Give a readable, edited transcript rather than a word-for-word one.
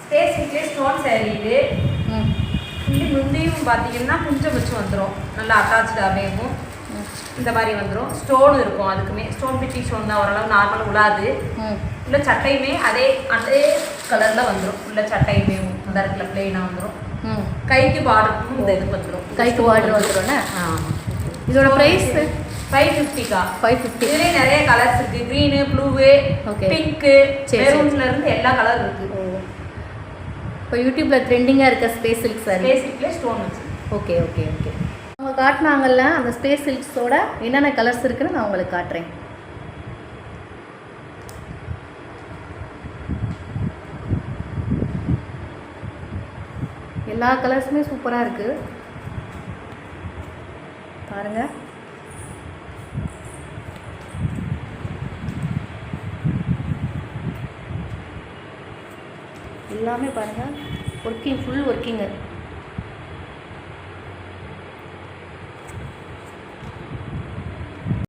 Space சில்க்லேயே stone sari இது. இப்படி முந்தியும் பார்த்தீங்கன்னா கொஞ்சம் வச்சு வந்துடும், நல்லா அட்டாச்சாகவேவும் இந்த மாதிரி வந்துடும். ஸ்டோன் இருக்கும், அதுக்குமே ஸ்டோன் பிட்டி ஸ்டோன் தான், ஓரளவு நார்மலாக உலாது. உள்ள சட்டையுமே அதே கலரில் வந்துடும். உள்ள சட்டையுமே அந்த இடத்துல பிளெயினாக வந்துடும். கைக்கு பார்டருக்கும் இந்த இதுக்கு வந்துடும், கைக்கு பார்டர் வந்துடும்ண்ணே. இதோட ப்ரைஸ் 550 550. இதுலேயே நிறைய கலர்ஸ் இருக்குது, க்ரீனு, ப்ளூவு, பிங்க்கு, மெரூன்ஸ்லேருந்து எல்லா கலர் இருக்குது. இப்போ யூடியூப்பில் ட்ரெண்டிங்காக இருக்க ஸ்பேஸ் சில்க் சாரி, ஸ்பேஸ் சில்க்லேயே ஸ்டோன் வச்சு. Okay okay okay. அவங்க காட்டினாங்கல்ல அந்த ஸ்பேஸ் சில்க்ஸோட என்னென்ன கலர்ஸ் இருக்குன்னு நான் உங்களுக்கு காட்டுறேன். எல்லா கலர்ஸுமே சூப்பராக இருக்குது பாருங்கள். எல்லாமே பாருங்கள், ஒர்க்கிங், ஃபுல் ஒர்க்கிங்கு.